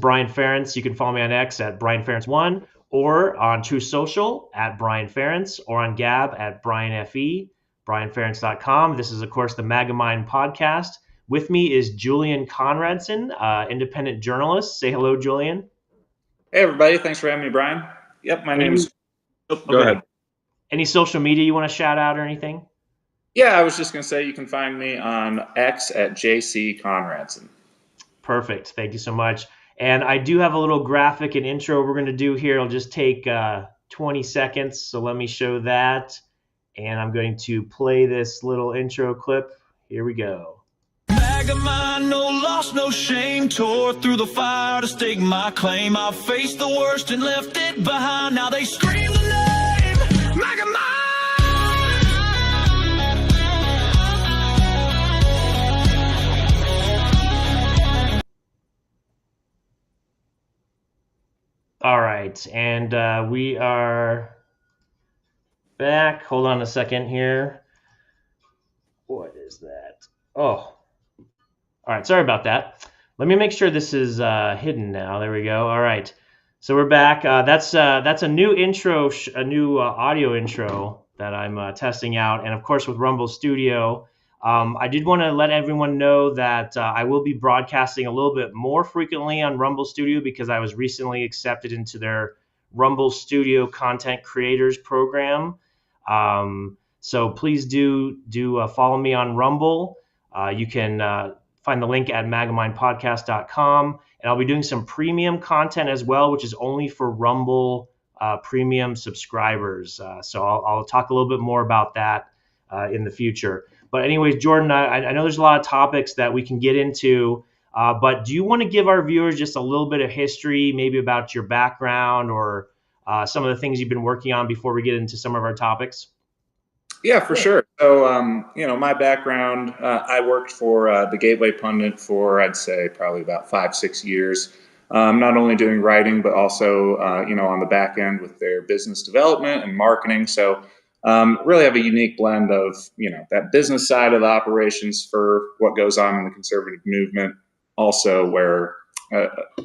Brian Ferentz. You can follow me on X at Brian Ferentz1 or on True Social at Brian Ferentz or on Gab at BrianFE, BrianFerentz.com. This is, of course, the MAGAMind podcast. With me is Julian Conradson, independent journalist. Say hello, Julian. Hey, everybody. Thanks for having me, Brian. Yep, my name is... Go ahead. Any social media you want to shout out or anything? Yeah, I was just going to say you can find me on X at JC Conradson. Perfect. Thank you so much. And I do have a little graphic and intro we're going to do here. It'll just take 20 seconds. So let me show that. And I'm going to play this little intro clip. Here we go. MAGAMind, no loss, no shame. Tore through the fire to stake my claim. I faced the worst and left it behind. Now they scream the name MAGAMind. All right, and we are back. Hold on a second here. What is that? Oh, all right. Sorry about that. Let me make sure this is hidden now. There we go. All right, so we're back. That's a new intro, a new audio intro that I'm testing out, and of course with Rumble Studio. I did want to let everyone know that I will be broadcasting a little bit more frequently on Rumble Studio because I was recently accepted into their Rumble Studio Content Creators Program. So please do follow me on Rumble. You can find the link at magamindpodcast.com. And I'll be doing some premium content as well, which is only for Rumble premium subscribers. So I'll talk a little bit more about that in the future. But anyways, Jordan, I know there's a lot of topics that we can get into, but do you want to give our viewers just a little bit of history, maybe about your background or some of the things you've been working on before we get into some of our topics? Yeah, for sure. So, my background, I worked for the Gateway Pundit for, I'd say, probably about 5-6 years. Not only doing writing, but also, on the back end with their business development and marketing. So, really have a unique blend of, that business side of the operations for what goes on in the conservative movement, also where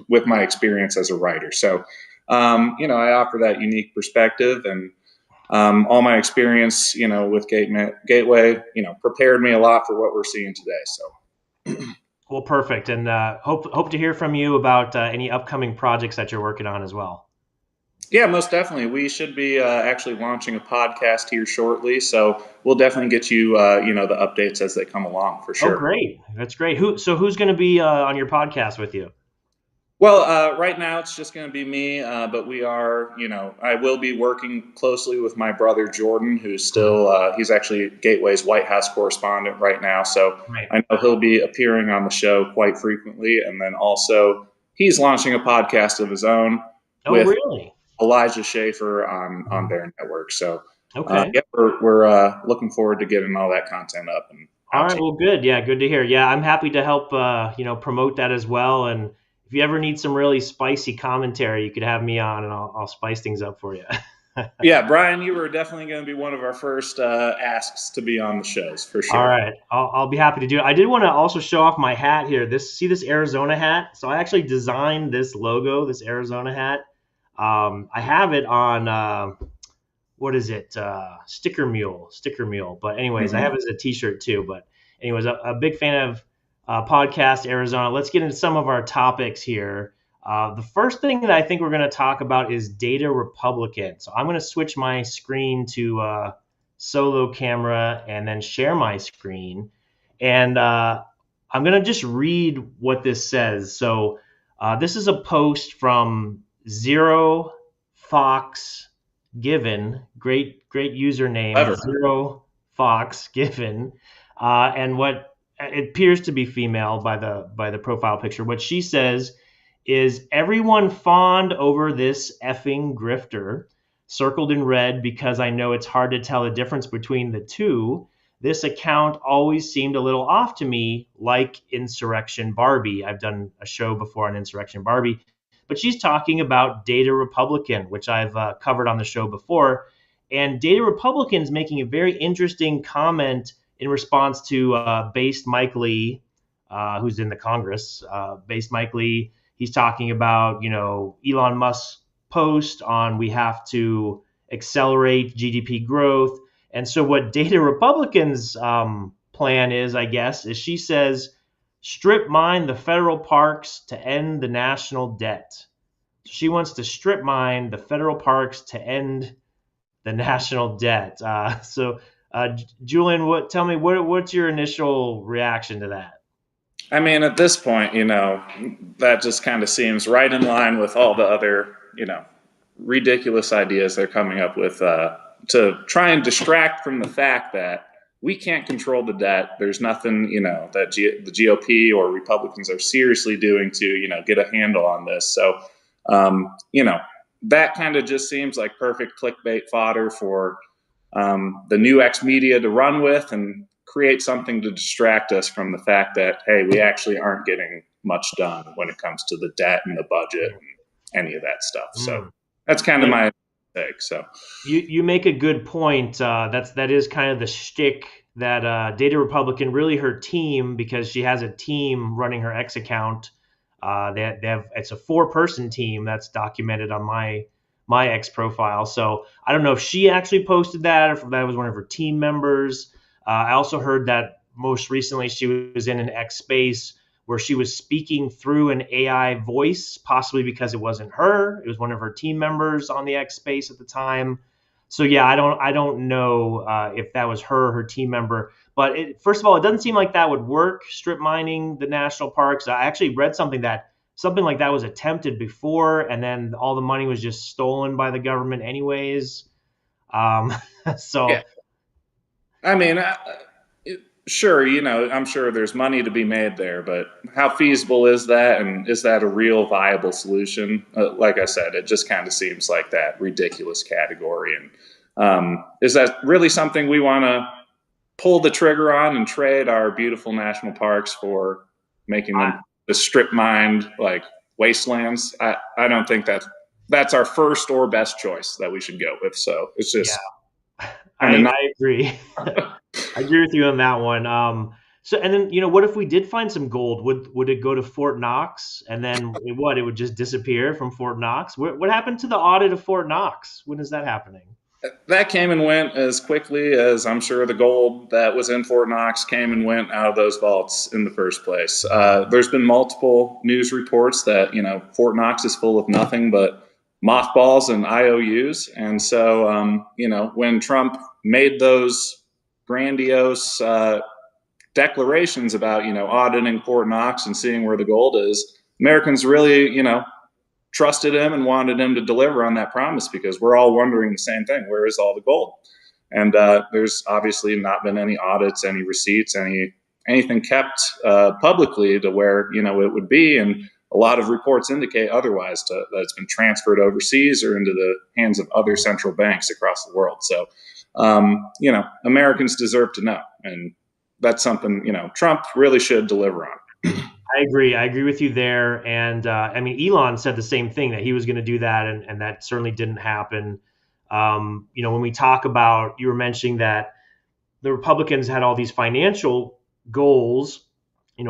with my experience as a writer. So, I offer that unique perspective and all my experience, with Gateway, prepared me a lot for what we're seeing today. So. Well, perfect. And hope to hear from you about any upcoming projects that you're working on as well. Yeah, most definitely. We should be actually launching a podcast here shortly, so we'll definitely get you, the updates as they come along for sure. Oh, great! That's great. Who's going to be on your podcast with you? Well, right now it's just going to be me, but we are, I will be working closely with my brother Jordan, who's still, he's actually Gateway's White House correspondent right now, so right. I know he'll be appearing on the show quite frequently, and then also he's launching a podcast of his own. Oh, really? Elijah Schaefer on their network. So okay. We're looking forward to getting all that content up. And all right. Well, good. Yeah. Good to hear. Yeah. I'm happy to help, promote that as well. And if you ever need some really spicy commentary, you could have me on and I'll spice things up for you. Yeah. Brian, you were definitely going to be one of our first asks to be on the shows for sure. All right. I'll be happy to do it. I did want to also show off my hat here. See this Arizona hat? So I actually designed this logo, this Arizona hat. I have it on, Sticker Mule. But anyways, I have it as a t-shirt too. But anyways, a big fan of podcast Arizona. Let's get into some of our topics here. The first thing that I think we're going to talk about is Data Republican. So I'm going to switch my screen to solo camera and then share my screen. And I'm going to just read what this says. So this is a post from Zero Fox Given, great username, Zero Fox Given, and what it appears to be female by the profile picture. What she says is, everyone fawned over this effing grifter, circled in red because I know it's hard to tell the difference between the two. This account always seemed a little off to me, like Insurrection Barbie. I've done a show before on Insurrection Barbie. But she's talking about Data Republican, which I've covered on the show before. And Data Republican's making a very interesting comment in response to Based Mike Lee, who's in the Congress. Based Mike Lee he's talking about, Elon Musk's post on we have to accelerate GDP growth. And so what Data Republicans plan is, I guess, is she says strip mine the federal parks to end the national debt. She wants to strip mine the federal parks to end the national debt. Julian, tell me what's your initial reaction to that? I mean, at this point, that just kind of seems right in line with all the other, ridiculous ideas they're coming up with to try and distract from the fact that we can't control the debt. There's nothing, that the GOP or Republicans are seriously doing to, get a handle on this. So, that kind of just seems like perfect clickbait fodder for the new X media to run with and create something to distract us from the fact that, hey, we actually aren't getting much done when it comes to the debt and the budget and any of that stuff. So that's kind of my take. So you make a good point. That is kind of the shtick that Data Republican, really her team, because she has a team running her X account. They have it's a 4-person team that's documented on my X profile. So I don't know if she actually posted that or if that was one of her team members. I also heard that most recently she was in an X space where she was speaking through an AI voice, possibly because it wasn't her. It was one of her team members on the X space at the time. So yeah, I don't know if that was her team member. But first of all, it doesn't seem like that would work, strip mining the national parks. I actually read something like that was attempted before, and then all the money was just stolen by the government anyways. So. Yeah. I mean, sure, I'm sure there's money to be made there, but how feasible is that? And is that a real viable solution? Like I said, it just kind of seems like that ridiculous category. And is that really something we want to pull the trigger on and trade our beautiful national parks for making them the strip mined like wastelands? I don't think that's our first or best choice that we should go with. So it's just. Yeah. I agree. I agree with you on that one. So, and then, what if we did find some gold? Would it go to Fort Knox? And then it would just disappear from Fort Knox? What happened to the audit of Fort Knox? When is that happening? That came and went as quickly as I'm sure the gold that was in Fort Knox came and went out of those vaults in the first place. There's been multiple news reports that, Fort Knox is full of nothing but mothballs and IOUs. And so, when Trump made those grandiose declarations about, auditing Fort Knox and seeing where the gold is, Americans really, trusted him and wanted him to deliver on that promise because we're all wondering the same thing. Where is all the gold? And there's obviously not been any audits, any receipts, anything kept publicly to where, it would be. And a lot of reports indicate otherwise, that it's been transferred overseas or into the hands of other central banks across the world. So, Americans deserve to know. And that's something, Trump really should deliver on. I agree with you there. And Elon said the same thing, that he was going to do that. And that certainly didn't happen. When we talk about, you were mentioning that the Republicans had all these financial goals,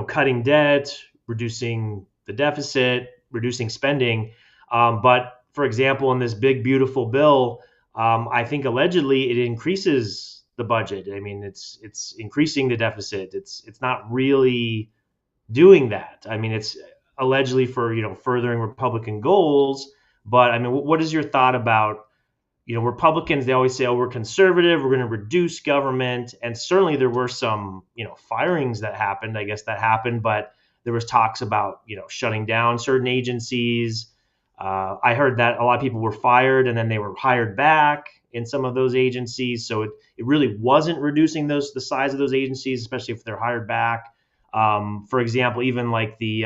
cutting debt, reducing the deficit, reducing spending. But for example, in this big, beautiful bill, I think allegedly it increases the budget. I mean, it's increasing the deficit. It's not really doing that. I mean, it's allegedly for, furthering Republican goals. But I mean, what is your thought about, Republicans? They always say, oh, we're conservative, we're going to reduce government. And certainly there were some, firings that happened, but there was talks about, shutting down certain agencies. I heard that a lot of people were fired and then they were hired back in some of those agencies. So it really wasn't reducing the size of those agencies, especially if they're hired back. For example, even like the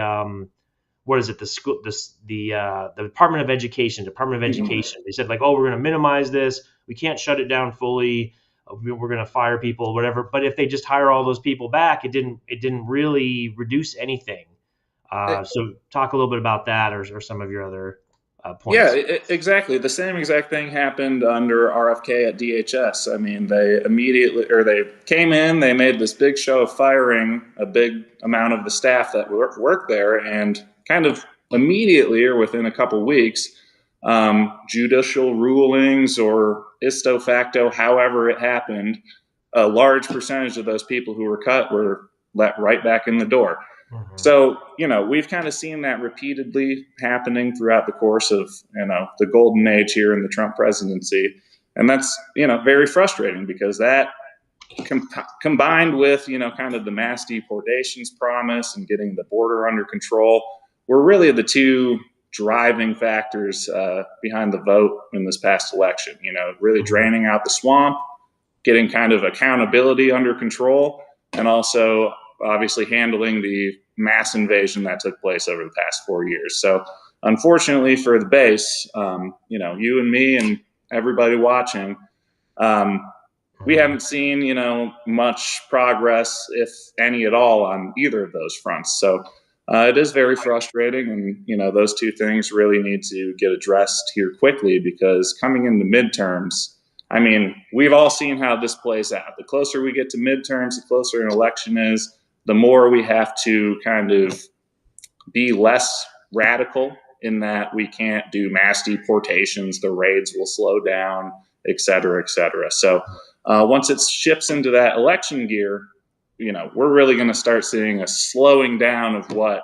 Department of Education. They said like, oh, we're going to minimize this. We can't shut it down fully. We're going to fire people, whatever. But if they just hire all those people back, it didn't really reduce anything. So talk a little bit about that or some of your other points. Yeah, exactly. The same exact thing happened under RFK at DHS. I mean, they came in, they made this big show of firing a big amount of the staff that worked there and kind of immediately or within a couple weeks, judicial rulings or isto facto, however it happened, a large percentage of those people who were cut were let right back in the door. Mhm. So, we've kind of seen that repeatedly happening throughout the course of, the golden age here in the Trump presidency. And that's, very frustrating because that combined with, kind of the mass deportations promise and getting the border under control were really the two driving factors behind the vote in this past election, really draining out the swamp, getting kind of accountability under control, and also obviously handling the mass invasion that took place over the past 4 years. So unfortunately for the base, you and me and everybody watching, we haven't seen, much progress, if any at all, on either of those fronts. So it is very frustrating. And, those two things really need to get addressed here quickly because coming into midterms, I mean, we've all seen how this plays out. The closer we get to midterms, the closer an election is, the more we have to kind of be less radical in that we can't do mass deportations, the raids will slow down, et cetera, et cetera. So once it shifts into that election gear, we're really going to start seeing a slowing down of what,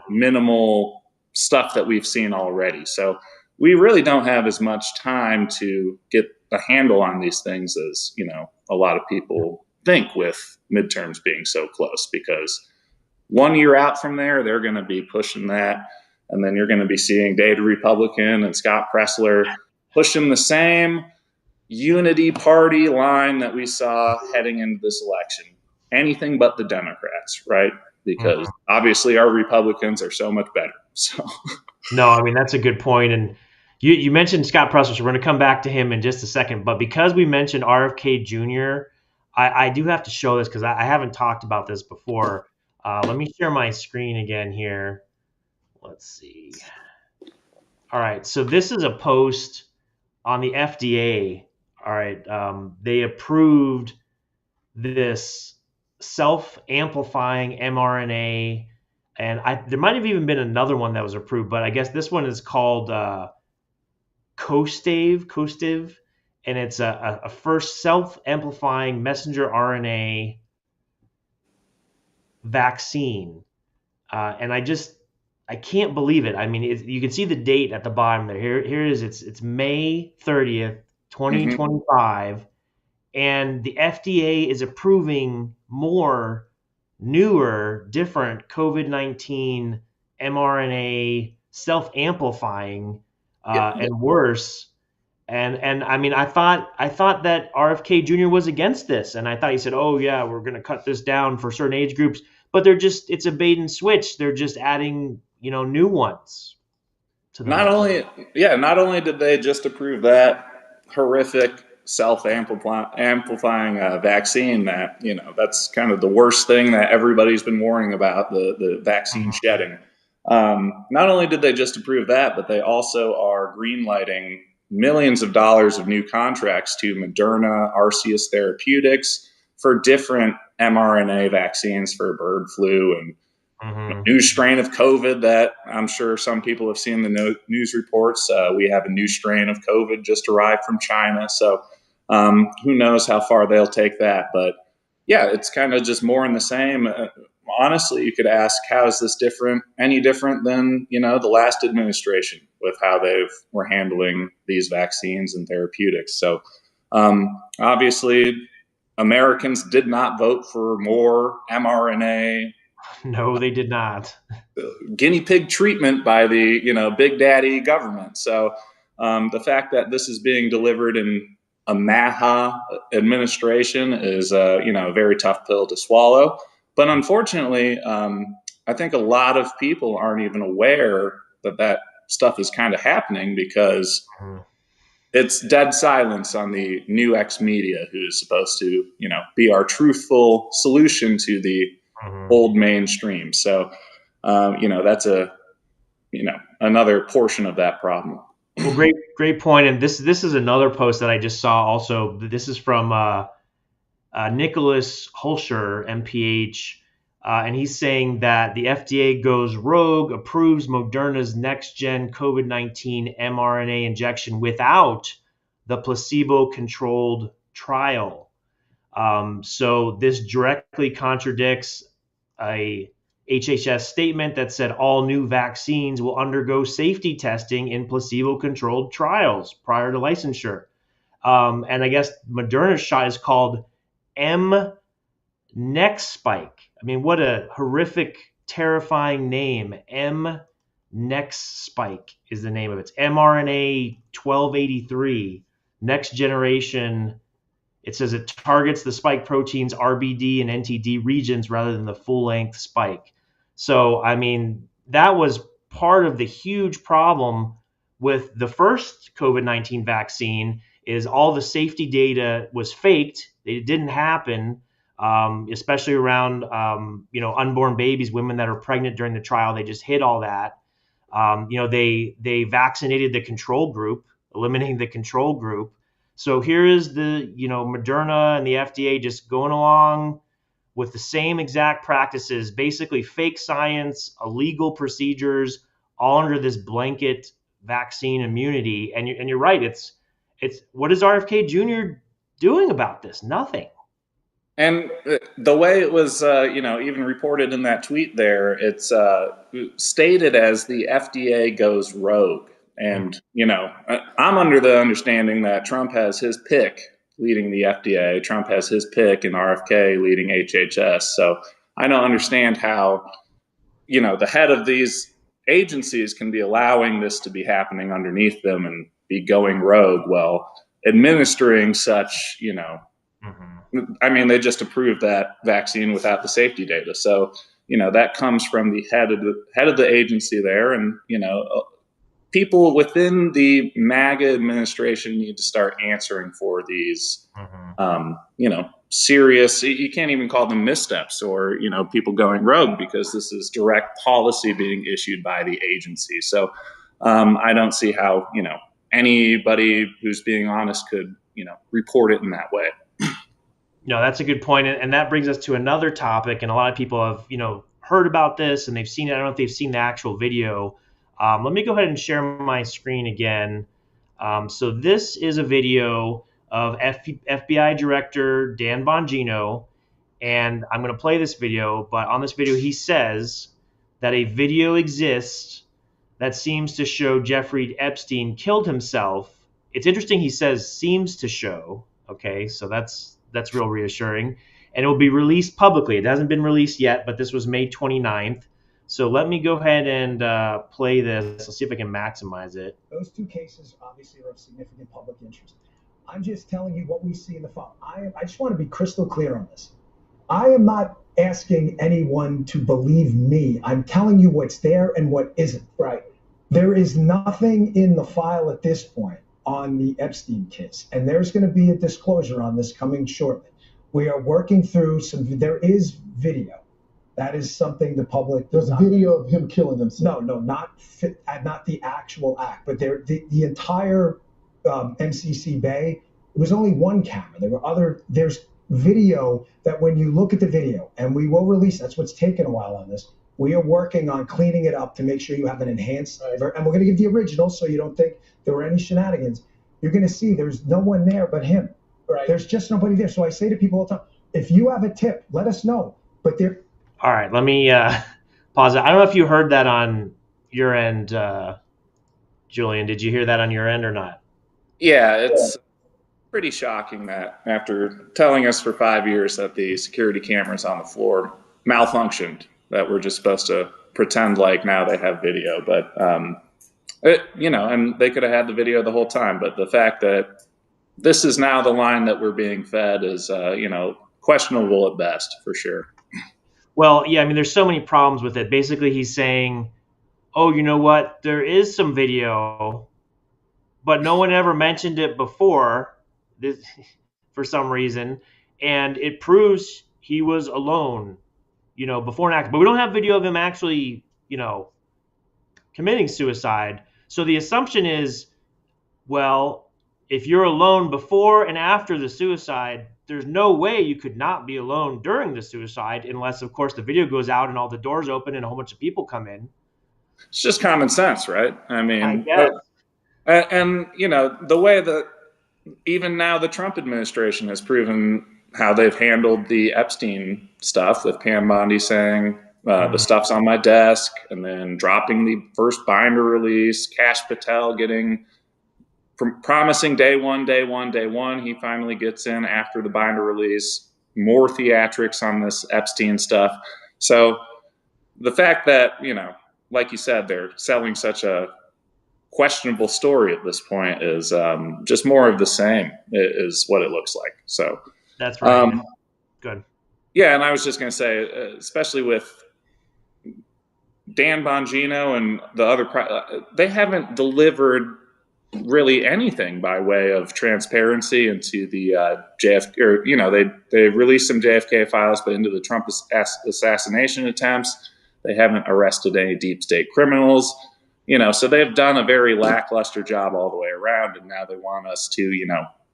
minimal stuff that we've seen already. So we really don't have as much time to get a handle on these things as, a lot of people think with midterms being so close, because 1 year out from there, they're going to be pushing that. And then you're going to be seeing Data Republican and Scott Pressler pushing the same unity party line that we saw heading into this election. Anything but the Democrats, right? Because obviously our Republicans are so much better. So no, I mean, that's a good point. And you mentioned Scott Pressler, so we're going to come back to him in just a second. But because we mentioned RFK Jr., I do have to show this because I haven't talked about this before. Let me share my screen again here. Let's see. All right, so this is a post on the FDA. All right, they approved this self-amplifying mRNA, and there might have even been another one that was approved, but I guess this one is called Kostiv, and it's a first self-amplifying messenger RNA vaccine. And I can't believe it. I mean, you can see the date at the bottom there. Here it is. It's May 30th, 2025. And the FDA is approving more newer, different COVID-19 mRNA self-amplifying and worse. And I mean, I thought that RFK Jr. was against this, and I thought he said, "Oh yeah, we're going to cut this down for certain age groups." But it's a bait and switch. They're just adding, new ones to the not only did they just approve that horrific self-amplifying vaccine that, that's kind of the worst thing that everybody's been warning about, the vaccine shedding. Not only did they just approve that, but they also are greenlighting millions of dollars of new contracts to Moderna, Arceus Therapeutics for different mRNA vaccines for bird flu and a new strain of COVID that I'm sure some people have seen the news reports. We have a new strain of COVID just arrived from China. So who knows how far they'll take that. But yeah, it's kind of just more in the same. Honestly, you could ask, how is this any different than, the last administration with how they were handling these vaccines and therapeutics. So obviously, Americans did not vote for more mRNA. No, they did not. Guinea pig treatment by the, big daddy government. So the fact that this is being delivered in a MAHA administration is, a very tough pill to swallow. But unfortunately, I think a lot of people aren't even aware that stuff is kind of happening because it's dead silence on the new X media, who is supposed to, be our truthful solution to the old mainstream. So, that's another portion of that problem. Well, great point. And this is another post that I just saw also. This is from Nicholas Hulscher, MPH. And he's saying that the FDA goes rogue, approves Moderna's next-gen COVID-19 mRNA injection without the placebo-controlled trial. So this directly contradicts a HHS statement that said all new vaccines will undergo safety testing in placebo-controlled trials prior to licensure. And I guess Moderna's shot is called next spike. I mean, what a horrific, terrifying name. next spike is the name of it. It's mRNA 1283, next generation. It says it targets the spike proteins RBD and NTD regions rather than the full-length spike. So, I mean, that was part of the huge problem with the first COVID-19 vaccine is all the safety data was faked. It didn't happen, especially around, unborn babies, women that are pregnant during the trial. They just hid all that. They vaccinated the control group, eliminating the control group. So here is the, Moderna and the FDA just going along with the same exact practices, basically fake science, illegal procedures, all under this blanket vaccine immunity. And you're right. It's what is RFK Jr. doing about this? Nothing. And the way it was, even reported in that tweet there, it's stated as the FDA goes rogue. And, I'm under the understanding that Trump has his pick leading the FDA. Trump has his pick and RFK leading HHS. So I don't understand how, the head of these agencies can be allowing this to be happening underneath them and be going rogue while administering such, I mean, they just approved that vaccine without the safety data. So, that comes from the head of the agency there. And, people within the MAGA administration need to start answering for these, serious, you can't even call them missteps or, people going rogue, because this is direct policy being issued by the agency. So I don't see how, anybody who's being honest could, report it in that way. No, that's a good point. And that brings us to another topic. And a lot of people have, heard about this and they've seen it. I don't know if they've seen the actual video. Let me go ahead and share my screen again. So this is a video of FBI Director Dan Bongino, and I'm going to play this video. But on this video, he says that a video exists that seems to show Jeffrey Epstein killed himself. It's interesting. He says seems to show. Okay, so that's real reassuring. And it will be released publicly. It hasn't been released yet, but this was May 29th. So let me go ahead and play this. Let's see if I can maximize it. Those two cases obviously are of significant public interest. I'm just telling you what we see in the file. I just want to be crystal clear on this. I am not asking anyone to believe me. I'm telling you what's there and what isn't. Right. There is nothing in the file at this point on the Epstein case, and there's going to be a disclosure on this coming shortly. We are working through there is video. That is something the public. There's a video of him killing himself. No, not the actual act, but the entire MCC Bay. It was only one camera. There were other. There's video that when you look at the video, and we will release. That's what's taken a while on this. We are working on cleaning it up to make sure you have an enhanced. And we're going to give the original, so you don't think there were any shenanigans. You're going to see there's no one there but him. Right. There's just nobody there. So I say to people all the time, if you have a tip, let us know. But there. All right, let me pause it. I don't know if you heard that on your end, Julian. Did you hear that on your end or not? Yeah, it's pretty shocking that after telling us for 5 years that the security cameras on the floor malfunctioned, that we're just supposed to pretend like now they have video. But, and they could have had the video the whole time. But the fact that this is now the line that we're being fed is, questionable at best, for sure. Well, yeah, I mean, there's so many problems with it. Basically, he's saying, oh, you know what? There is some video, but no one ever mentioned it before for some reason. And it proves he was alone, before an act. But we don't have video of him actually, committing suicide. So the assumption is, well, if you're alone before and after the suicide, there's no way you could not be alone during the suicide, unless, of course, the video goes out and all the doors open and a whole bunch of people come in. It's just common sense, right? I I mean, guess. and the way that even now the Trump administration has proven how they've handled the Epstein stuff, with Pam Bondi saying the stuff's on my desk, and then dropping the first binder release, Kash Patel getting promising day one. He finally gets in after the binder release, more theatrics on this Epstein stuff. So the fact that, like you said, they're selling such a questionable story at this point is just more of the same is what it looks like. So that's right. Good. Yeah, and I was just going to say, especially with Dan Bongino and the other, they haven't delivered really anything by way of transparency into the JFK, or they released some JFK files, but into the Trump assassination attempts, they haven't arrested any deep state criminals. So they've done a very lackluster job all the way around, and now they want us to,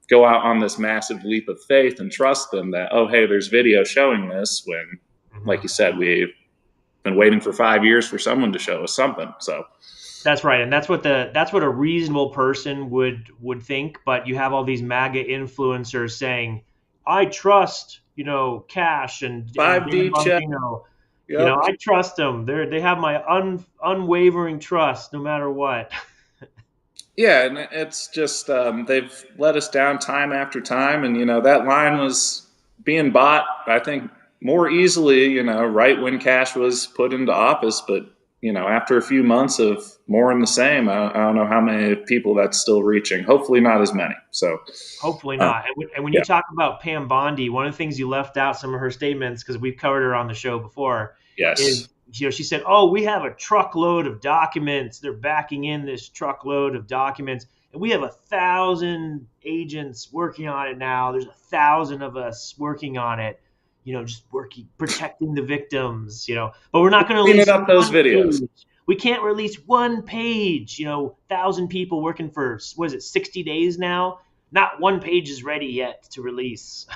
go out on this massive leap of faith and trust them that, oh, hey, there's video showing this, when, like you said, we've been waiting for 5 years for someone to show us something. So that's right, and that's what a reasonable person would think. But you have all these MAGA influencers saying, "I trust, Kash and 5D check. Yep. I trust them. They have my unwavering trust, no matter what." Yeah, and it's just they've let us down time after time, and that line was being bought, I think, more easily, right when Kash was put into office. But after a few months of more in the same, I don't know how many people that's still reaching. Hopefully not as many. So hopefully not. And when you talk about Pam Bondi, one of the things you left out, some of her statements, because we've covered her on the show before, is she said, "Oh, we have a truckload of documents. They're backing in this truckload of documents, and we have 1,000 agents working on it now. There's 1,000 of us working on it. Just working, protecting the victims, but we're not going to release up those videos. Page. We can't release one page, 1,000 people working for, 60 days now? Not one page is ready yet to release."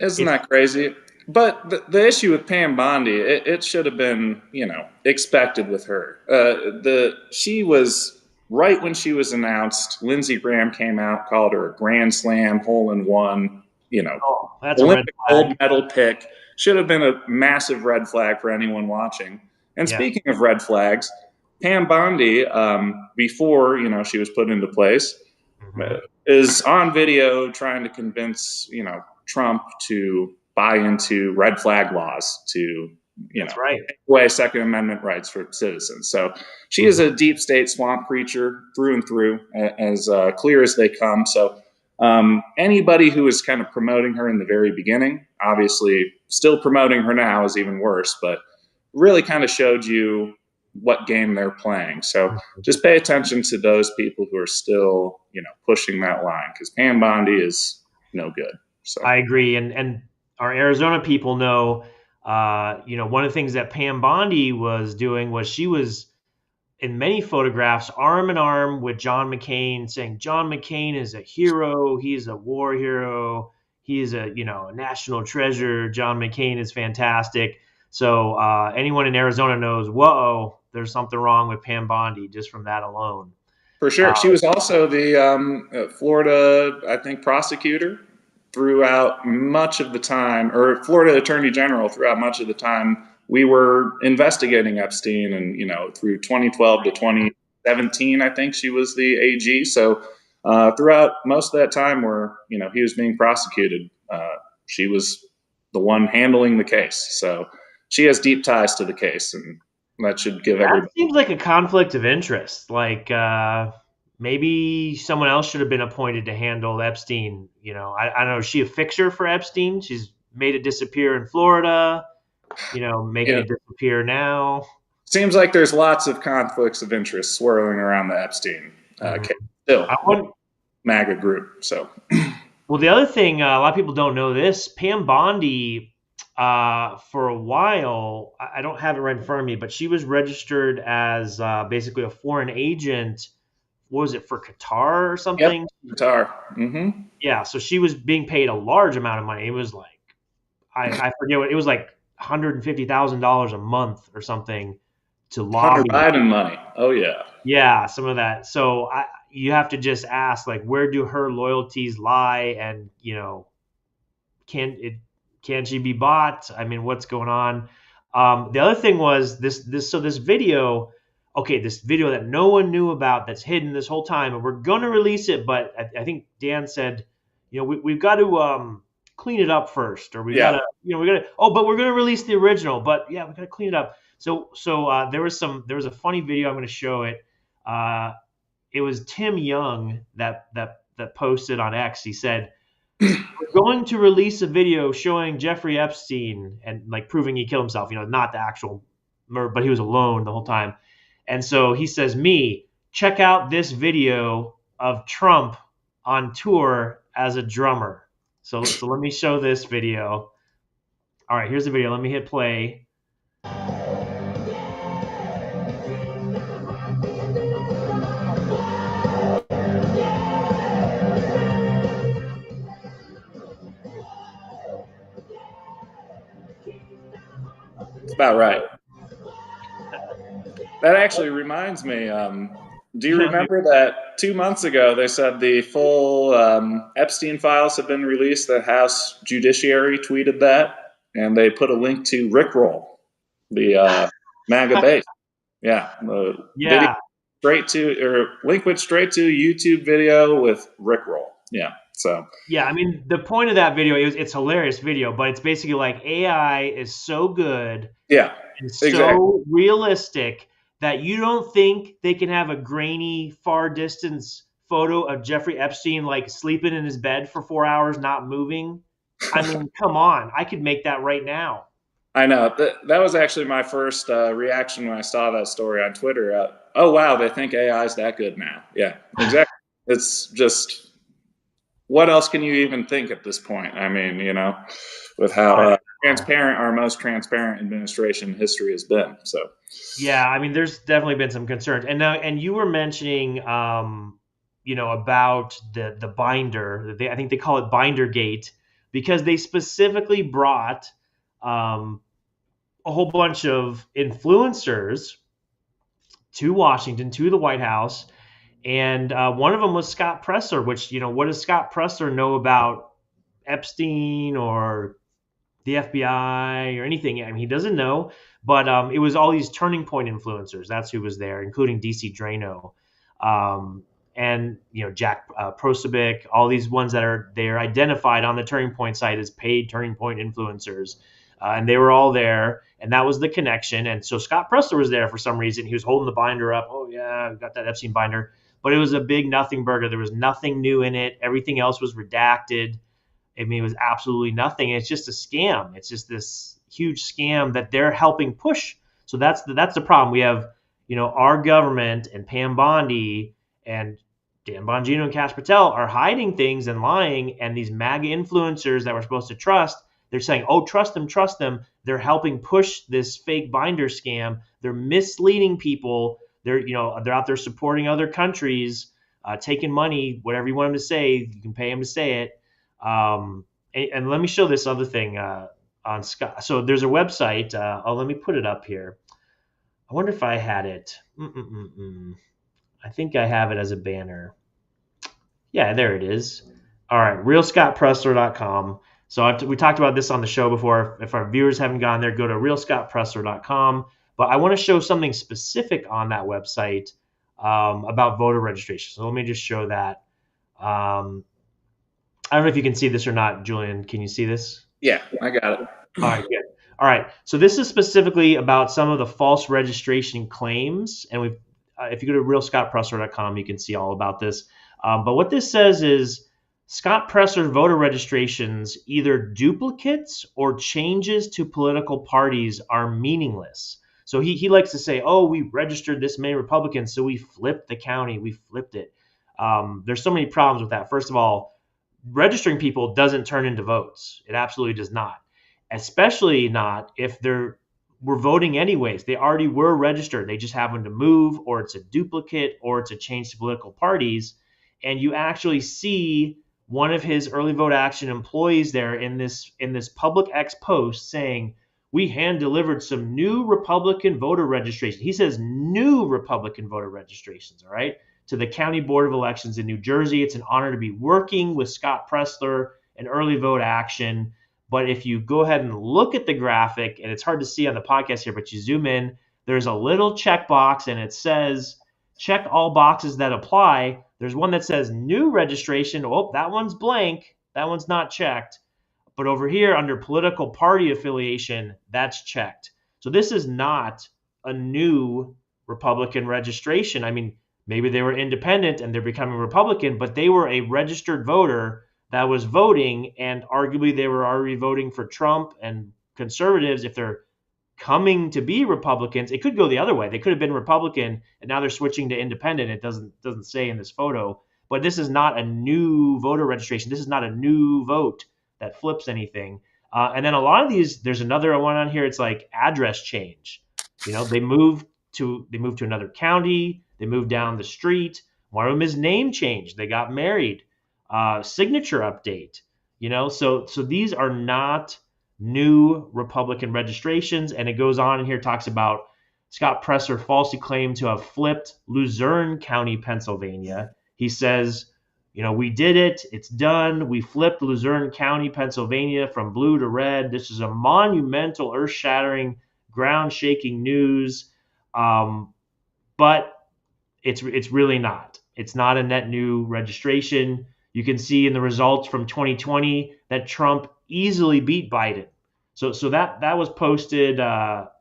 Isn't that crazy? But the issue with Pam Bondi, it should have been, expected with her. She was, right when she was announced, Lindsey Graham came out, called her a grand slam, hole-in-one, that's Olympic gold medal pick. Should have been a massive red flag for anyone watching. And speaking of red flags, Pam Bondi, before she was put into place, is on video trying to convince Trump to buy into red flag laws to take away Second Amendment rights for citizens. So she is a deep state swamp creature through and through, as clear as they come. So anybody who was kind of promoting her in the very beginning, obviously still promoting her now is even worse, but really kind of showed you what game they're playing. So just pay attention to those people who are still, pushing that line, because Pam Bondi is no good. So I agree. And our Arizona people know, one of the things that Pam Bondi was doing was she was, in many photographs, arm in arm with John McCain, saying John McCain is a hero. He's a war hero. He is a national treasure. John McCain is fantastic. So anyone in Arizona knows, whoa, there's something wrong with Pam Bondi just from that alone. For sure. She was also the Florida, I think, prosecutor throughout much of the time, or Florida Attorney General throughout much of the time we were investigating Epstein, and through 2012 to 2017, I think she was the AG. So throughout most of that time where he was being prosecuted, she was the one handling the case. So she has deep ties to the case, and that should give everybody. That seems like a conflict of interest. Like maybe someone else should have been appointed to handle Epstein. I don't know. Is she a fixer for Epstein? She's made it disappear in Florida. Making it disappear now. Seems like there's lots of conflicts of interest swirling around the Epstein case. Still, MAGA group. So, well, the other thing, a lot of people don't know this. Pam Bondi, for a while, I don't have it right in front of me, but she was registered as basically a foreign agent what was it, for Qatar or Yep. something? Guitar. Mm-hmm. Yeah, so she was being paid a large amount of money. It was like I forget what it was, like $150,000 a month or something to Hunter lobby. Biden money. Oh yeah. Yeah, some of that. So you have to just ask, like, where do her loyalties lie, and can she be bought? I mean, what's going on? The other thing was this video. Okay, this video that no one knew about, that's hidden this whole time, and we're going to release it, but I think Dan said, we've got to clean it up first, or we got Yeah. to, but we're going to release the original, but yeah, we got to clean it up. So there was a funny video. I'm going to show it. It was Tim Young that posted on X. He said, "We're going to release a video showing Jeffrey Epstein and like proving he killed himself. Not the actual murder, but he was alone the whole time." And so he says, check out this video of Trump on tour as a drummer. So let me show this video. All right, here's the video. Let me hit play. It's about right. That actually reminds me. Do you remember that 2 months ago they said the full Epstein files have been released? The House Judiciary tweeted that, and they put a link to Rickroll, the MAGA base. Yeah, the video link went straight to YouTube video with Rickroll. Yeah, so yeah, I mean, the point of that video it's hilarious video, but it's basically like AI is so good, yeah, and so realistic that you don't think they can have a grainy, far distance photo of Jeffrey Epstein like sleeping in his bed for 4 hours, not moving. I mean, come on, I could make that right now. I know. That was actually my first reaction when I saw that story on Twitter. Oh, wow, they think AI is that good now. Yeah, exactly. It's just, what else can you even think at this point? I mean, with how transparent our most transparent administration in history has been. So, yeah, I mean, there's definitely been some concerns. And you were mentioning, about the binder. I think they call it Binder Gate, because they specifically brought a whole bunch of influencers to Washington, to the White House, and one of them was Scott Presler. Which, what does Scott Presler know about Epstein or the FBI or anything? I mean, he doesn't know. But it was all these Turning Point influencers. That's who was there, including DC Drano, and Jack Prosovic. All these ones that they're identified on the Turning Point site as paid Turning Point influencers, and they were all there, and that was the connection. And so Scott Presler was there for some reason. He was holding the binder up. Oh yeah, we got that Epstein binder, but it was a big nothing burger. There was nothing new in it. Everything else was redacted. I mean, it was absolutely nothing. It's just a scam. It's just this huge scam that they're helping push. So that's the problem. We have, our government and Pam Bondi and Dan Bongino and Kash Patel are hiding things and lying. And these MAGA influencers that we're supposed to trust, they're saying, oh, trust them. They're helping push this fake binder scam. They're misleading people. They're out there supporting other countries, taking money, whatever you want them to say. You can pay them to say it. And let me show this other thing on Scott. So there's a website. Let me put it up here. I wonder if I had it. I think I have it as a banner. Yeah, there it is. All right, realscottpresler.com. So we talked about this on the show before. If our viewers haven't gone there, go to realscottpresler.com. But I want to show something specific on that website about voter registration. So let me just show that. I don't know if you can see this or not, Julian. Can you see this? Yeah, I got it. All right, good. All right. So this is specifically about some of the false registration claims. And if you go to realscottpresler.com, you can see all about this. But what this says is Scott Presler's voter registrations, either duplicates or changes to political parties, are meaningless. So he likes to say, oh, we registered this many Republicans, so we flipped the county. We flipped it. There's so many problems with that. First of all, registering people doesn't turn into votes. It absolutely does not, especially not if they're were voting anyways. They already were registered. They just happened to move, or it's a duplicate, or it's a change to political parties. And you actually see one of his early vote action employees there in this public X post saying, we hand delivered some new Republican voter registration. He says new Republican voter registrations, all right, to the County Board of Elections in New Jersey. It's an honor to be working with Scott Pressler and early vote action. But if you go ahead and look at the graphic, and it's hard to see on the podcast here, but you zoom in, there's a little checkbox and it says, check all boxes that apply. There's one that says new registration. Oh, that one's blank. That one's not checked. But over here under political party affiliation, that's checked. So this is not a new Republican registration. I mean, maybe they were independent and they're becoming Republican, but they were a registered voter that was voting, and arguably they were already voting for Trump and conservatives. If they're coming to be Republicans, it could go the other way. They could have been Republican and now they're switching to independent. It doesn't say in this photo, but this is not a new voter registration. This is not a new vote that flips anything. And then a lot of these, there's another one on here. It's like address change. You know, they moved to another county. They moved down the street. One of them is name change. They got married. Signature update. You know, so these are not new Republican registrations. And it goes on in here, talks about Scott Presser falsely claimed to have flipped Luzerne County, Pennsylvania. He says, you know, we did it. It's done. We flipped Luzerne County, Pennsylvania from blue to red. This is a monumental, earth-shattering, ground-shaking news. But it's really not. It's not a net new registration. You can see in the results from 2020 that Trump easily beat Biden. So that was posted,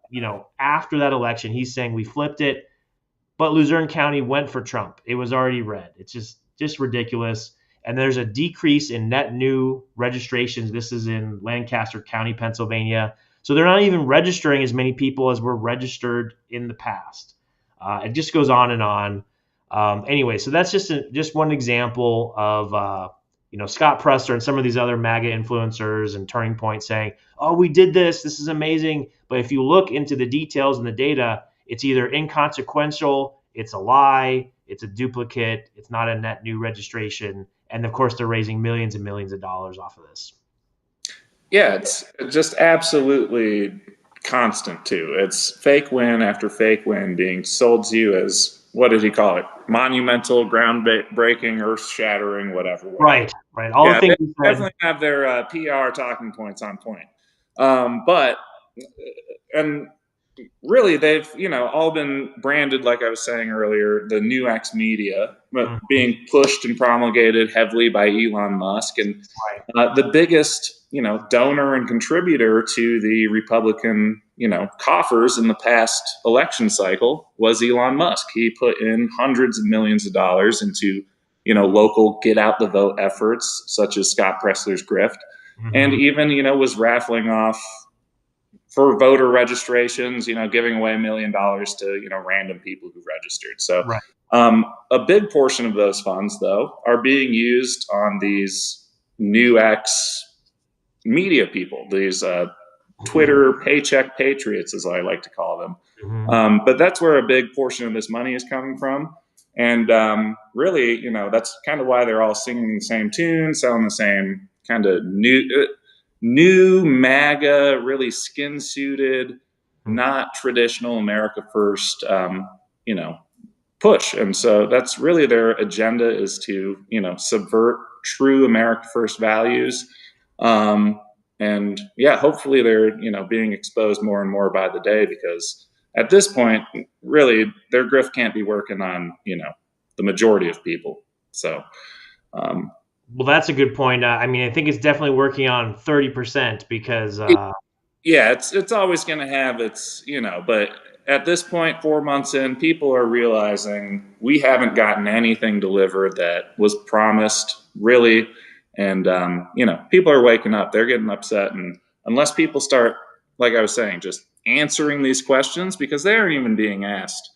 you know, after that election. He's saying we flipped it, but Luzerne County went for Trump. It was already red. It's just ridiculous. And there's a decrease in net new registrations. This is in Lancaster County, Pennsylvania. So they're not even registering as many people as were registered in the past. It just goes on and on. Anyway, so that's just one example of you know, Scott Presser and some of these other MAGA influencers and Turning Point saying, "Oh, we did this. This is amazing." But if you look into the details and the data, it's either inconsequential, it's a lie, it's a duplicate, it's not a net new registration, and of course they're raising millions and millions of dollars off of this. Yeah, it's just absolutely constant too. It's fake win after fake win being sold to you as, what did he call it? Monumental, groundbreaking, earth-shattering, whatever. Right. All the things they definitely have their PR talking points on point. But really, they've, you know, all been branded, like I was saying earlier, the new X media, being pushed and promulgated heavily by Elon Musk, and the biggest, you know, donor and contributor to the Republican, you know, coffers in the past election cycle was Elon Musk. He put in hundreds of millions of dollars into, you know, local get out the vote efforts, such as Scott Pressler's grift, and even, you know, was raffling off for voter registrations, you know, giving away $1 million to, you know, random people who registered. So a big portion of those funds, though, are being used on these new X media people, these Twitter paycheck patriots, as I like to call them. But that's where a big portion of this money is coming from. And really, you know, that's kind of why they're all singing the same tune, selling the same kind of new MAGA, really skin-suited, not traditional America First, you know, push. And so that's really their agenda, is to, you know, subvert true America First values. And yeah, hopefully they're, you know, being exposed more and more by the day, because at this point, really, their grift can't be working on, you know, the majority of people. So, well, that's a good point. I mean, I think it's definitely working on 30% because yeah, it's always going to have its, you know, but at this point, 4 months in, people are realizing we haven't gotten anything delivered that was promised, really. And, you know, people are waking up, they're getting upset. And unless people start, like I was saying, just answering these questions, because they aren't even being asked.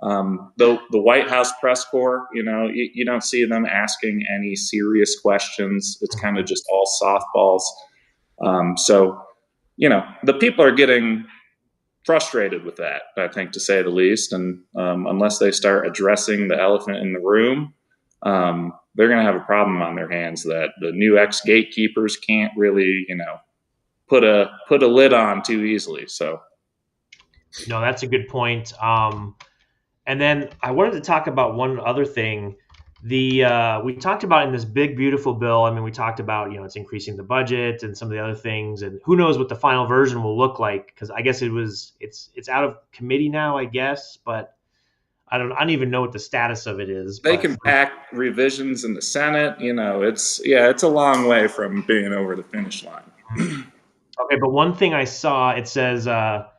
The White House press corps, you know, you don't see them asking any serious questions. It's kind of just all softballs. So, you know, the people are getting frustrated with that, I think, to say the least. And unless they start addressing the elephant in the room, they're going to have a problem on their hands that the new ex-gatekeepers can't really, put a lid on too easily. So, No, that's a good point. And then I wanted to talk about one other thing. We talked about in this big beautiful bill. I mean, we talked about it's increasing the budget and some of the other things, and who knows what the final version will look like, because I guess it's out of committee now, I guess, but I don't even know what the status of it is. they can pack revisions in the Senate. It's a long way from being over the finish line. Okay, but one thing I saw, it says a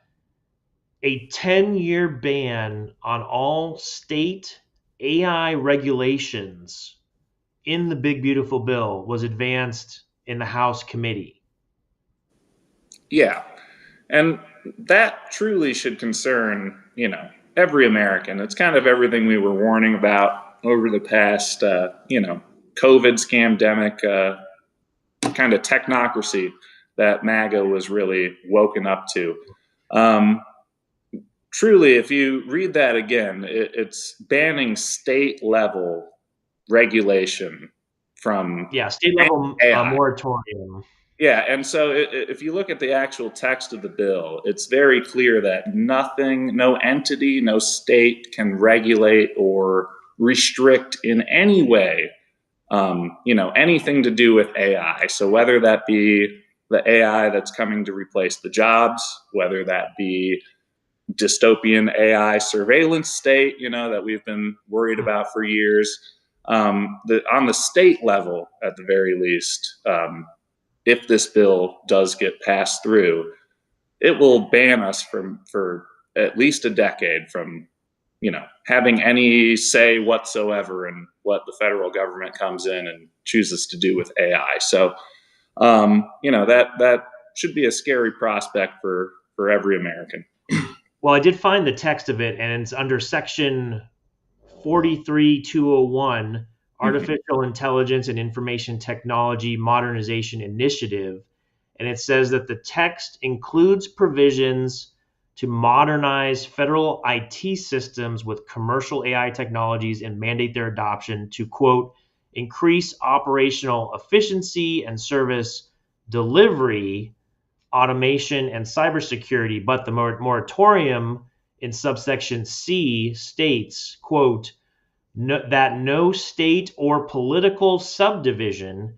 10-year ban on all state AI regulations in the big beautiful bill was advanced in the House committee. Yeah, and that truly should concern every American. It's kind of everything we were warning about over the past COVID scamdemic kind of technocracy that MAGA was really woken up to. Truly, if you read that again, it's banning state level regulation from state level moratorium. Yeah, and so if you look at the actual text of the bill, it's very clear that no entity, no state can regulate or restrict in any way, anything to do with AI. So whether that be the AI that's coming to replace the jobs, whether that be dystopian AI surveillance state, that we've been worried about for years, on the state level, at the very least, if this bill does get passed through, it will ban us for at least a decade from, having any say whatsoever in what the federal government comes in and chooses to do with AI. So, that should be a scary prospect for every American. Well, I did find the text of it, and it's under section 43201, Artificial Intelligence and Information Technology Modernization Initiative. And it says that the text includes provisions to modernize federal IT systems with commercial AI technologies and mandate their adoption to, quote, increase operational efficiency and service delivery, automation, and cybersecurity. But the moratorium in subsection C states, quote, that no state or political subdivision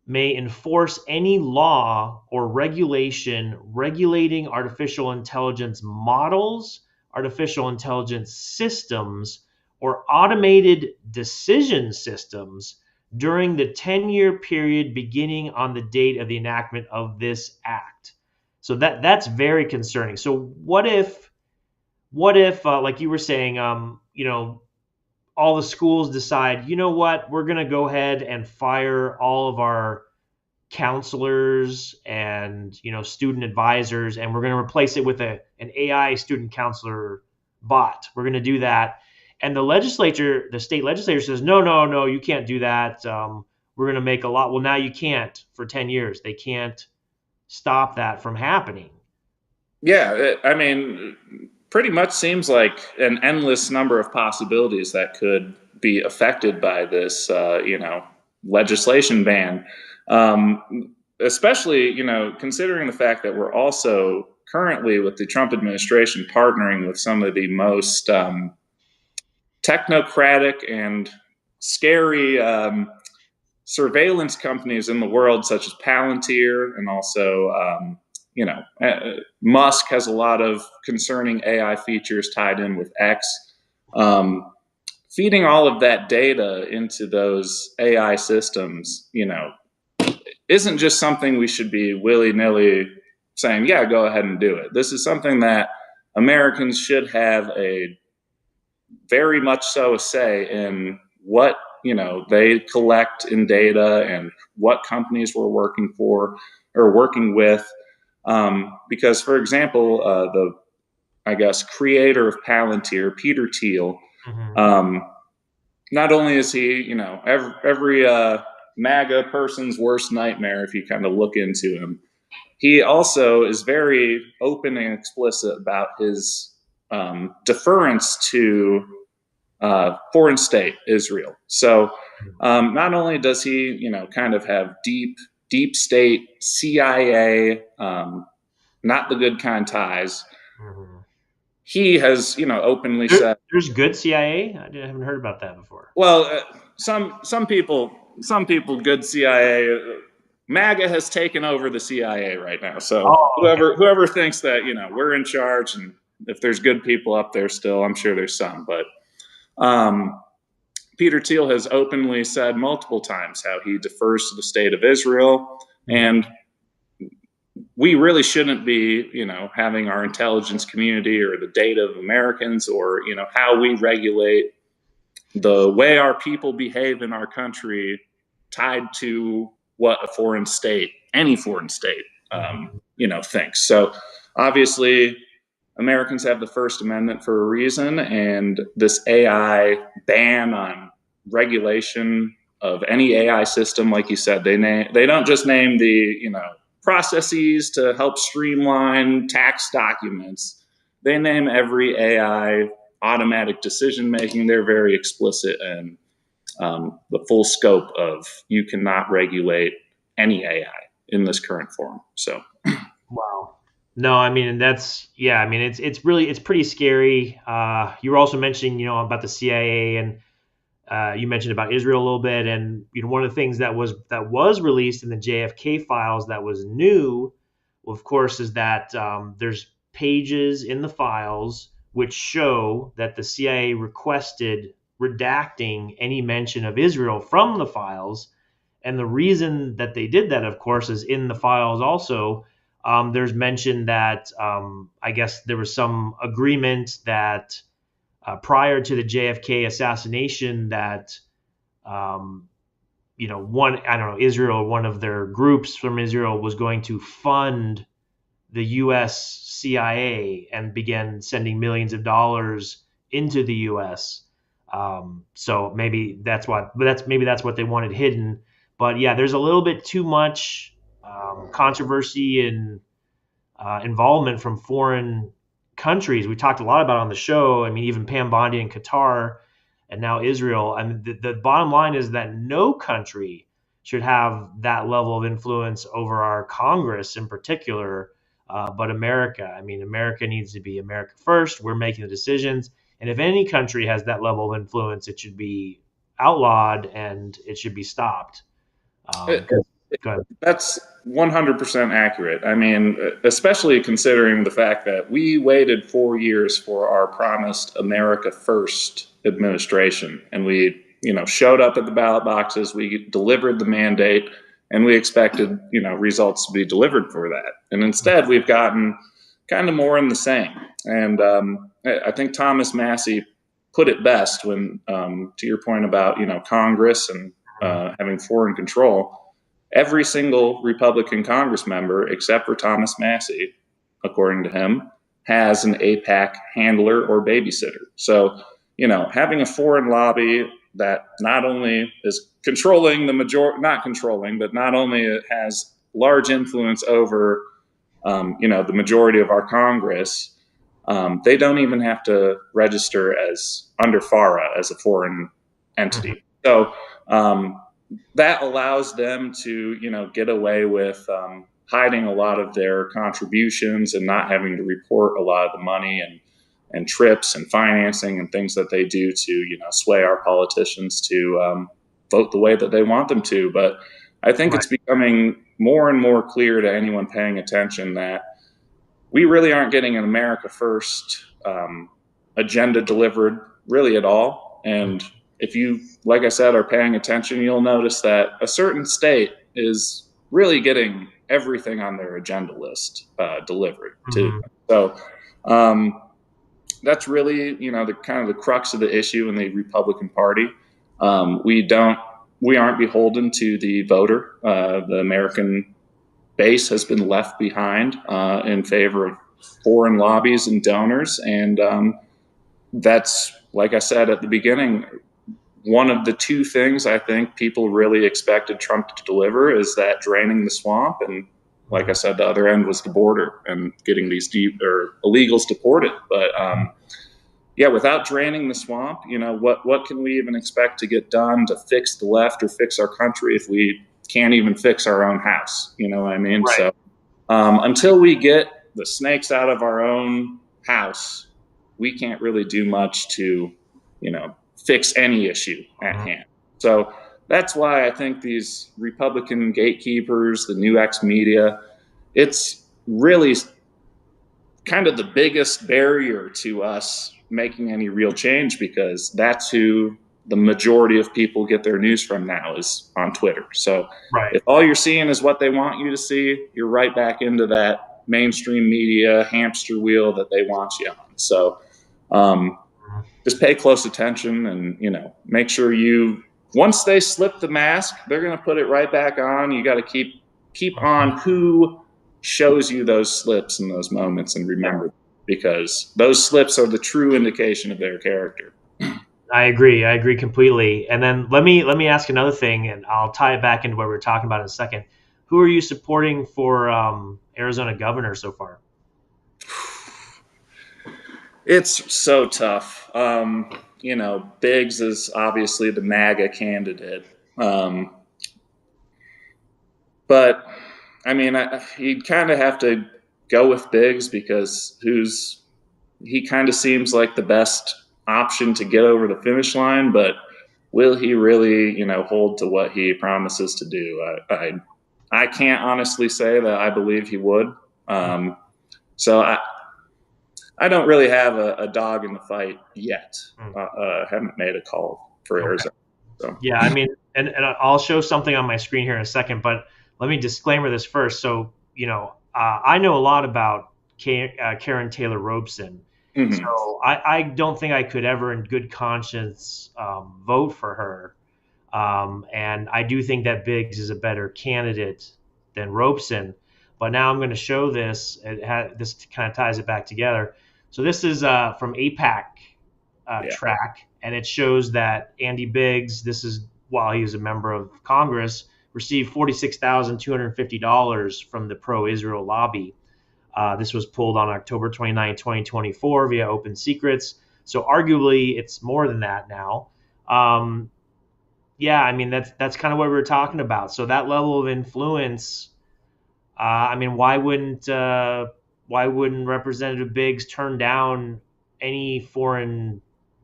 may enforce any law or regulation regulating artificial intelligence models, artificial intelligence systems, or automated decision systems during the 10-year period beginning on the date of the enactment of this act. So that's very concerning. So what if like you were saying, all the schools decide, you know what, we're going to go ahead and fire all of our counselors and, student advisors, and we're going to replace it with an AI student counselor bot. We're going to do that. And the state legislature says, no, you can't do that. We're going to make a law. Well, now you can't for 10 years. They can't stop that from happening. Yeah, I mean, pretty much seems like an endless number of possibilities that could be affected by this, legislation ban. Especially, considering the fact that we're also currently with the Trump administration partnering with some of the most technocratic and scary surveillance companies in the world, such as Palantir, and also Musk has a lot of concerning AI features tied in with X. Feeding all of that data into those AI systems, isn't just something we should be willy-nilly saying, yeah, go ahead and do it. This is something that Americans should have a very much so a say in what, they collect in data and what companies we're working for or working with. Because, for example, the creator of Palantir, Peter Thiel, not only is he, every MAGA person's worst nightmare if you kind of look into him. he also is very open and explicit about his deference to foreign state Israel. So not only does he, kind of have deep state CIA, not the good kind ties. Mm-hmm. He has, openly said there's good CIA. I haven't heard about that before. Well, some people, good CIA. MAGA has taken over the CIA right now. So whoever thinks that we're in charge, and if there's good people up there still, I'm sure there's some. But Peter Thiel has openly said multiple times how he defers to the state of Israel, and we really shouldn't be, having our intelligence community or the data of Americans, or how we regulate the way our people behave in our country tied to what a foreign state, any foreign state, thinks. So obviously Americans have the First Amendment for a reason, and this AI ban on regulation of any AI system, like you said, they don't just name the, processes to help streamline tax documents. They name every AI automatic decision making. They're very explicit in the full scope of you cannot regulate any AI in this current form. So, wow. No, I mean it's pretty scary. You were also mentioning about the CIA, and you mentioned about Israel a little bit, and one of the things that was released in the JFK files that was new, of course, is that there's pages in the files which show that the CIA requested redacting any mention of Israel from the files. And the reason that they did that, of course, is in the files also. There's mention that I guess there was some agreement that prior to the JFK assassination that, Israel, one of their groups from Israel was going to fund the U.S. CIA and began sending millions of dollars into the U.S. So maybe that's what they wanted hidden. But yeah, there's a little bit too much controversy and involvement from foreign countries. We talked a lot about on the show. I mean, even Pam Bondi in Qatar, and now Israel. I mean, the bottom line is that no country should have that level of influence over our Congress in particular, but America. I mean, America needs to be America first. We're making the decisions. And if any country has that level of influence, it should be outlawed and it should be stopped. Go ahead. That's 100% accurate. I mean, especially considering the fact that we waited 4 years for our promised America First administration, and we, showed up at the ballot boxes, we delivered the mandate, and we expected, results to be delivered for that. And instead, we've gotten kind of more in the same. And I think Thomas Massey put it best when, to your point about, Congress and having foreign control. Every single Republican Congress member, except for Thomas Massey, according to him, has an AIPAC handler or babysitter. So, having a foreign lobby that not only is controlling but not only it has large influence over, the majority of our Congress, they don't even have to register as under FARA as a foreign entity. So, that allows them to, get away with hiding a lot of their contributions and not having to report a lot of the money and trips and financing and things that they do to, sway our politicians to vote the way that they want them to. But I think It's becoming more and more clear to anyone paying attention that we really aren't getting an America First agenda delivered really at all. And if you, like I said, are paying attention, you'll notice that a certain state is really getting everything on their agenda list delivered to. So that's really, the kind of the crux of the issue in the Republican Party. We aren't beholden to the voter. The American base has been left behind in favor of foreign lobbies and donors. And that's, like I said at the beginning, one of the two things I think people really expected Trump to deliver is that draining the swamp. And like I said, the other end was the border and getting these illegals deported. But yeah, without draining the swamp, what can we even expect to get done to fix the left or fix our country if we can't even fix our own house? You know what I mean? Right. So until we get the snakes out of our own house, we can't really do much to, fix any issue at hand. So that's why I think these Republican gatekeepers, the new X media, it's really kind of the biggest barrier to us making any real change, because that's who the majority of people get their news from now, is on Twitter. So if all you're seeing is what they want you to see, you're right back into that mainstream media hamster wheel that they want you on. So just pay close attention and, make sure once they slip the mask, they're going to put it right back on. You got to keep on who shows you those slips in those moments, and remember, because those slips are the true indication of their character. I agree completely. And then let me ask another thing, and I'll tie it back into what we were talking about in a second. Who are you supporting for Arizona governor so far? It's so tough. Biggs is obviously the MAGA candidate. But I mean, you'd kind of have to go with Biggs, because he kind of seems like the best option to get over the finish line. But will he really, hold to what he promises to do? I can't honestly say that I believe he would. So I don't really have a dog in the fight yet. Haven't made a call for Arizona. So. Yeah, I mean, and I'll show something on my screen here in a second, but let me disclaimer this first. So, I know a lot about Karen Taylor Robeson. Mm-hmm. So I don't think I could ever in good conscience vote for her. And I do think that Biggs is a better candidate than Robeson. But now I'm going to show this. This kind of ties it back together. So this is from APAC track, and it shows that Andy Biggs, this is while he was a member of Congress, received $46,250 from the pro-Israel lobby. This was pulled on October 29, 2024 via Open Secrets. So arguably it's more than that now. Yeah, I mean, that's kind of what we were talking about. So that level of influence, I mean, why wouldn't Representative Biggs turn down any foreign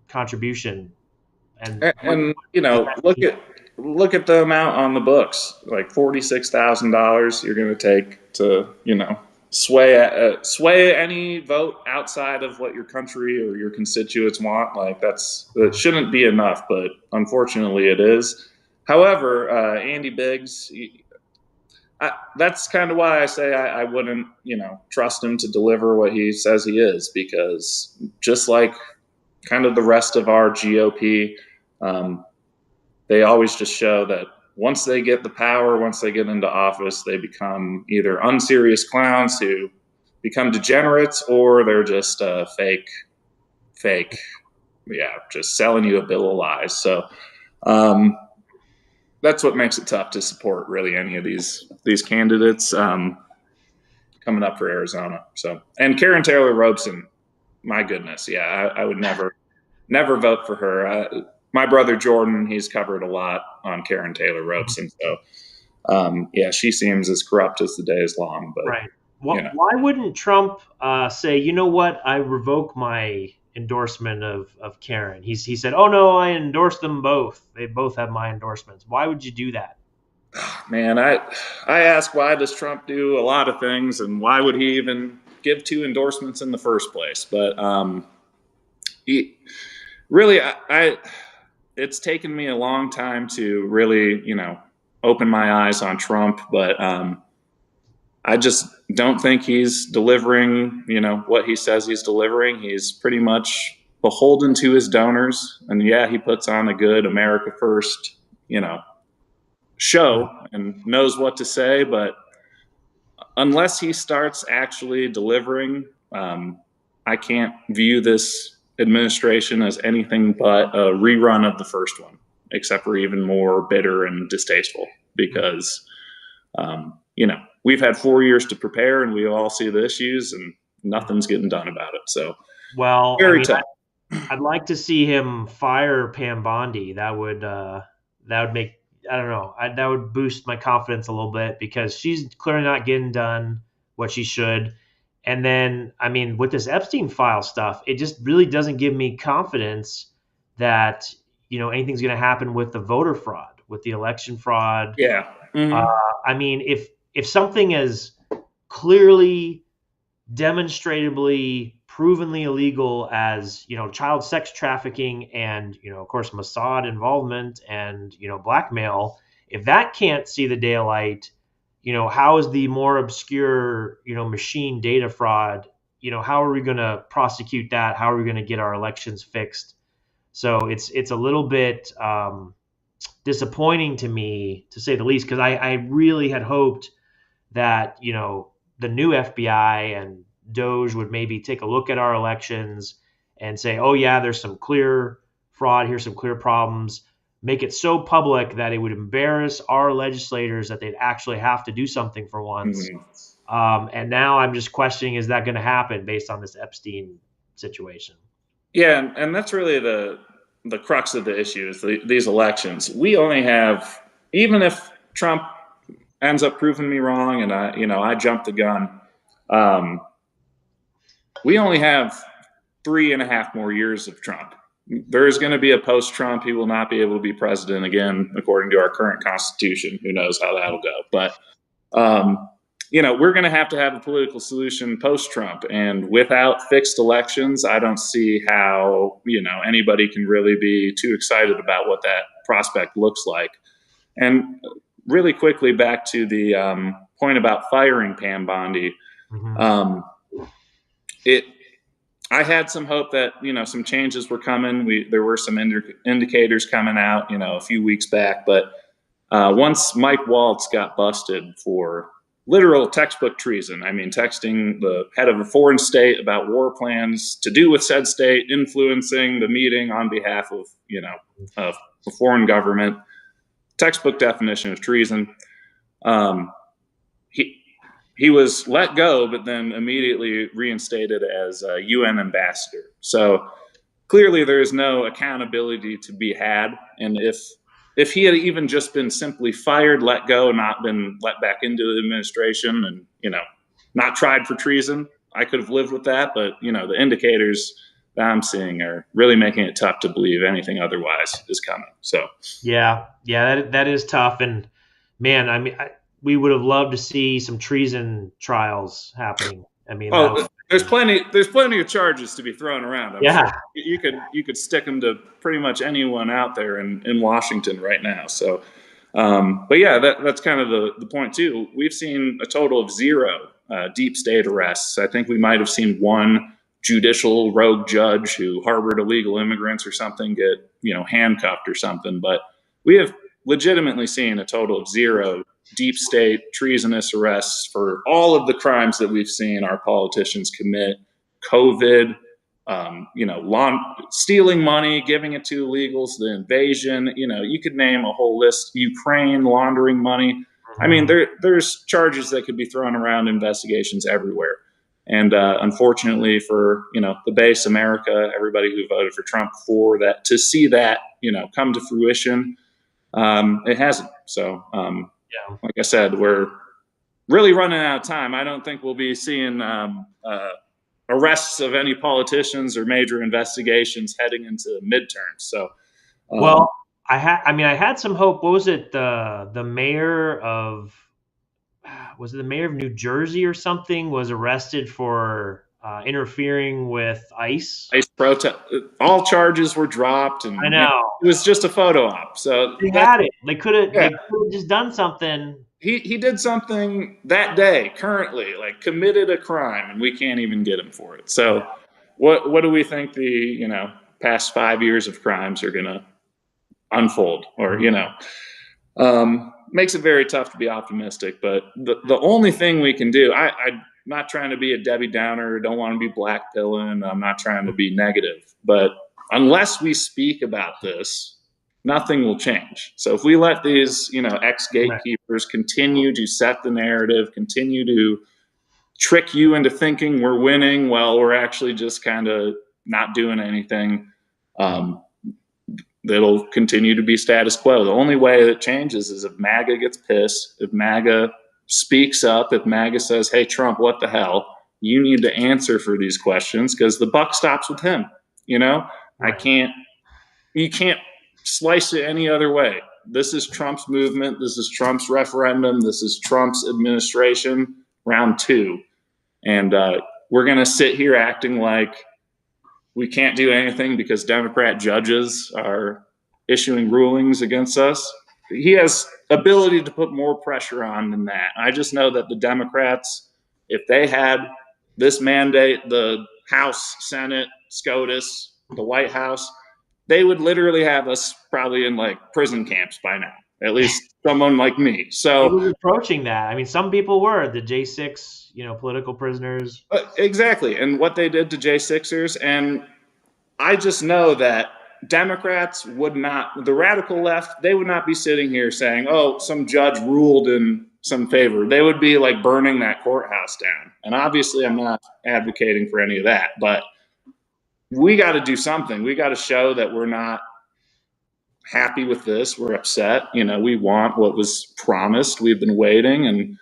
contribution? And look at the amount on the books, like $46,000 you're going to take to, sway any vote outside of what your country or your constituents want. Like that shouldn't be enough, but unfortunately it is. However, Andy Biggs, that's kind of why I say I wouldn't, trust him to deliver what he says he is, because just like kind of the rest of our GOP, they always just show that once they get the power, once they get into office, they become either unserious clowns who become degenerates, or they're just fake, just selling you a bill of lies. So that's what makes it tough to support really any of these candidates coming up for Arizona. So, and Karen Taylor Robeson, my goodness, I would never vote for her. My brother Jordan, he's covered a lot on Karen Taylor Robeson. So, she seems as corrupt as the day is long. But right, why wouldn't Trump say, you know what, I revoke my endorsement of Karen? He said, oh no, I endorse them both. They both have my endorsements. Why would you do that? Man, I ask, why does Trump do a lot of things, and why would he even give two endorsements in the first place? But it's taken me a long time to really, open my eyes on Trump, but I just don't think he's delivering, what he says he's delivering. He's pretty much beholden to his donors, and he puts on a good America First, show and knows what to say, but unless he starts actually delivering, I can't view this administration as anything but a rerun of the first one, except for even more bitter and distasteful, because we've had 4 years to prepare, and we all see the issues, and nothing's getting done about it. So, well, very tough. I'd like to see him fire Pam Bondi. That would make, I don't know, that would boost my confidence a little bit, because she's clearly not getting done what she should. And then, I mean, with this Epstein file stuff, it just really doesn't give me confidence that, anything's going to happen with the voter fraud, with the election fraud. Yeah. Mm-hmm. I mean, if something is clearly, demonstrably, provenly illegal as, child sex trafficking and, of course, Mossad involvement and, blackmail, if that can't see the daylight, how is the more obscure, machine data fraud, how are we going to prosecute that? How are we going to get our elections fixed? So it's a little bit disappointing to me, to say the least, because I really had hoped that, the new FBI and DOJ would maybe take a look at our elections and say, oh yeah, there's some clear fraud, here's some clear problems, make it so public that it would embarrass our legislators that they'd actually have to do something for once. Mm-hmm. And now I'm just questioning, is that going to happen based on this Epstein situation? Yeah, and that's really the crux of the issue is these elections. We only have, even if Trump ends up proving me wrong and I jumped the gun, we only have 3.5 more years of Trump. There is going to be a post-Trump. He will not be able to be president again, according to our current Constitution. Who knows how that'll go? But, we're going to have a political solution post-Trump. And without fixed elections, I don't see how, anybody can really be too excited about what that prospect looks like. And really quickly, back to the point about firing Pam Bondi. Mm-hmm. I had some hope that, some changes were coming. There were some indicators coming out, a few weeks back. But once Mike Waltz got busted for literal textbook treason, I mean, texting the head of a foreign state about war plans to do with said state, influencing the meeting on behalf of, of a foreign government, textbook definition of treason. He was let go, but then immediately reinstated as a UN ambassador. So clearly there is no accountability to be had. And if he had even just been simply fired, let go, not been let back into the administration and, not tried for treason, I could have lived with that. But, the indicators that I'm seeing are really making it tough to believe anything otherwise is coming. So, yeah, that is tough. And man, I mean, we would have loved to see some treason trials happening. I mean, there's plenty of charges to be thrown around. I'm sure. You could stick them to pretty much anyone out there in Washington right now. So, but yeah, that's kind of the point too. We've seen a total of 0 deep state arrests. I think we might have seen one judicial rogue judge who harbored illegal immigrants or something get handcuffed or something. But we have legitimately seen a total of 0 deep state treasonous arrests for all of the crimes that we've seen our politicians commit. COVID, stealing money, giving it to illegals, the invasion, you could name a whole list. Ukraine, laundering money. I mean, there's charges that could be thrown around, investigations everywhere. And unfortunately for, the base America, everybody who voted for Trump for that, to see that, come to fruition, it hasn't. So, like I said, we're really running out of time. I don't think we'll be seeing arrests of any politicians or major investigations heading into midterms. So, well, I had some hope. What was it? The mayor of New Jersey or something was arrested for interfering with ICE protest. All charges were dropped, and I know it was just a photo op. So they had it. They could have just done something. He did something that day, currently, like committed a crime, and we can't even get him for it. So, what do we think the past 5 years of crimes are going to unfold, or makes it very tough to be optimistic. But the only thing we can do, I'm not trying to be a Debbie Downer, don't want to be blackpilling, I'm not trying to be negative, but unless we speak about this, nothing will change. So if we let these, ex-gatekeepers continue to set the narrative, continue to trick you into thinking we're winning while we're actually just kind of not doing anything, it'll continue to be status quo. The only way that changes is if MAGA gets pissed, if MAGA speaks up, if MAGA says, hey, Trump, what the hell? You need to answer for these questions because the buck stops with him. Right. You can't slice it any other way. This is Trump's movement. This is Trump's referendum. This is Trump's administration, round 2. And we're going to sit here acting like we can't do anything because Democrat judges are issuing rulings against us. He has ability to put more pressure on than that. I just know that the Democrats, if they had this mandate, the House, Senate, SCOTUS, the White House, they would literally have us probably in like prison camps by now, at least someone like me. So it was approaching that. I mean, some people were the J6, political prisoners. Exactly. And what they did to J6ers. And I just know that Democrats would not, the radical left, they would not be sitting here saying, oh, some judge ruled in some favor. They would be like burning that courthouse down. And obviously I'm not advocating for any of that, but we got to do something. We got to show that we're not happy with this. We're upset. We want what was promised. We've been waiting, and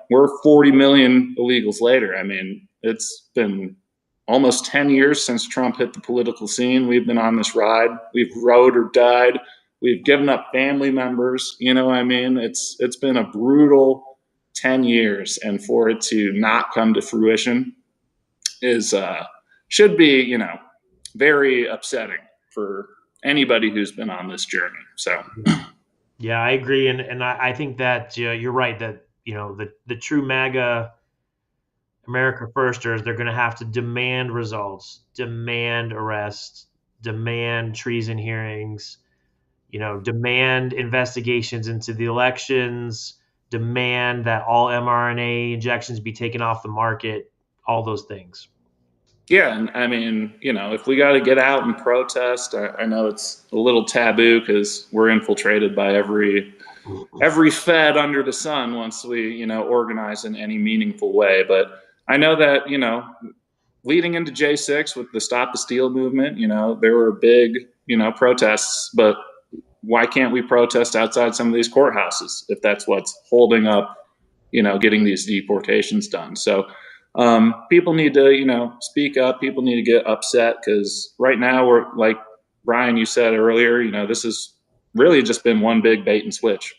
we're 40 million illegals later. I mean, it's been almost 10 years since Trump hit the political scene. We've been on this ride. We've rode or died. We've given up family members. It's been a brutal 10 years, and for it to not come to fruition is should be, very upsetting for anybody who's been on this journey. So, yeah, I agree, and I think that you're right that the true MAGA America Firsters, they're going to have to demand results, demand arrests, demand treason hearings, demand investigations into the elections, demand that all mRNA injections be taken off the market, all those things. Yeah, and I mean, if we got to get out and protest, I know it's a little taboo because we're infiltrated by every Fed under the sun once we, organize in any meaningful way. But I know that, leading into J6 with the Stop the Steal movement, there were big, protests, but why can't we protest outside some of these courthouses if that's what's holding up, getting these deportations done? So people need to, speak up. People need to get upset because right now we're like Brian, you said earlier, this has really just been one big bait and switch.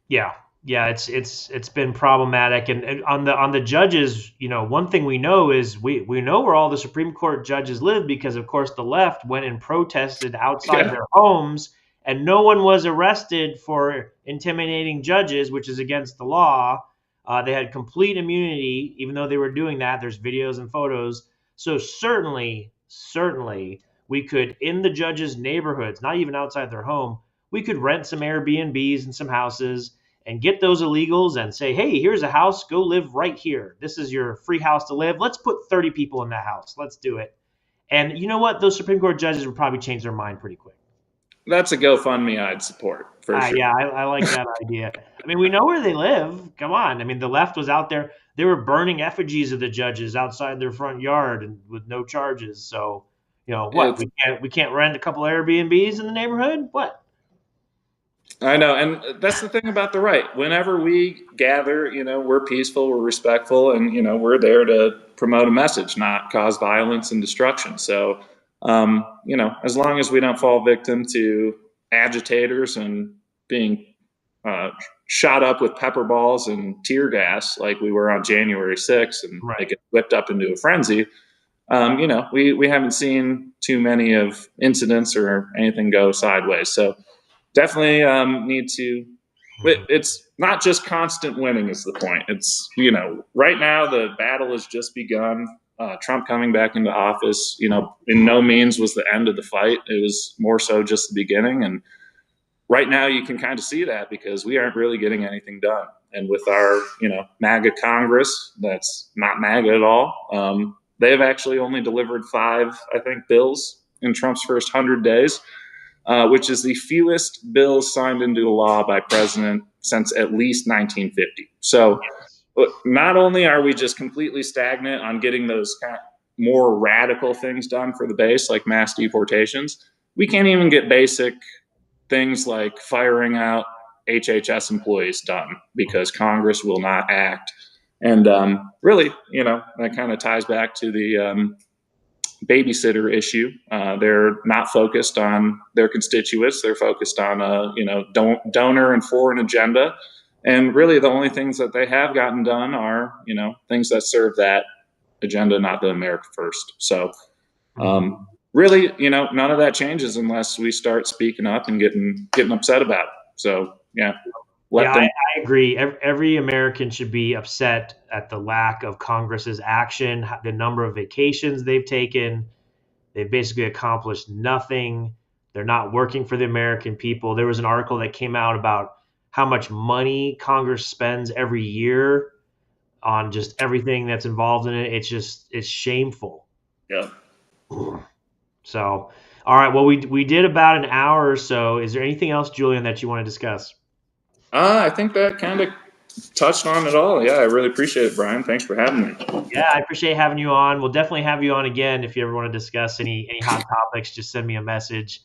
Yeah, it's been problematic, and on the judges, one thing we know is we know where all the Supreme Court judges live because, of course, the left went and protested outside their homes, and no one was arrested for intimidating judges, which is against the law. They had complete immunity, even though they were doing that. There's videos and photos. So certainly, we could, in the judges' neighborhoods, not even outside their home, we could rent some Airbnbs and some houses and get those illegals and say, hey, here's a house. Go live right here. This is your free house to live. Let's put 30 people in that house. Let's do it. And you know what? Those Supreme Court judges would probably change their mind pretty quick. That's a GoFundMe I'd support for sure. Yeah, I like that idea. I mean, we know where they live. Come on. I mean, the left was out there. They were burning effigies of the judges outside their front yard and with no charges. So, what? We can't rent a couple Airbnbs in the neighborhood? What? I know, and that's the thing about the right. Whenever we gather, we're peaceful, we're respectful, and we're there to promote a message, not cause violence and destruction. So, as long as we don't fall victim to agitators and being shot up with pepper balls and tear gas like we were on January 6th and they get whipped up into a frenzy, we haven't seen too many of incidents or anything go sideways. So definitely need to. It's not just constant winning is the point. It's right now the battle has just begun. Trump coming back into office, in no means was the end of the fight. It was more so just the beginning. And right now you can kind of see that because we aren't really getting anything done. And with our, MAGA Congress, that's not MAGA at all. They have actually only delivered 5, I think, bills in Trump's first 100 days. which is the fewest bills signed into law by president since at least 1950. So not only are we just completely stagnant on getting those kind of more radical things done for the base, like mass deportations, we can't even get basic things like firing out HHS employees done because Congress will not act. And really, that kind of ties back to the babysitter issue. They're not focused on their constituents. They're focused on donor and foreign agenda. And really, the only things that they have gotten done are things that serve that agenda, not the America First. So really, none of that changes unless we start speaking up and getting upset about it. So I agree. Every American should be upset at the lack of Congress's action, the number of vacations they've taken. They've basically accomplished nothing. They're not working for the American people. There was an article that came out about how much money Congress spends every year on just everything that's involved in it. It's shameful. Yeah. So, all right. Well, we did about an hour or so. Is there anything else, Julian, that you want to discuss? I think that kind of touched on it all. Yeah, I really appreciate it, Brian. Thanks for having me. Yeah, I appreciate having you on. We'll definitely have you on again if you ever want to discuss any hot topics. Just send me a message.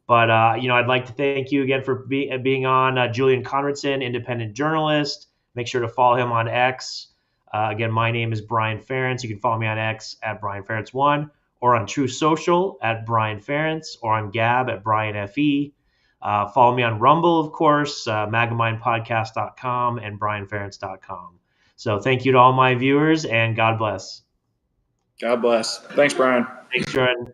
But I'd like to thank you again for being on. Julian Conradson, independent journalist. Make sure to follow him on X. Again, my name is Brian Ferentz. You can follow me on X at Brian Ferentz1 or on True Social at Brian Ferentz or on Gab at Brian FE. Follow me on Rumble, of course, MAGAMindPodcast.com and BrianFerentz.com. So thank you to all my viewers, and God bless. God bless. Thanks, Brian. Thanks, Jordan.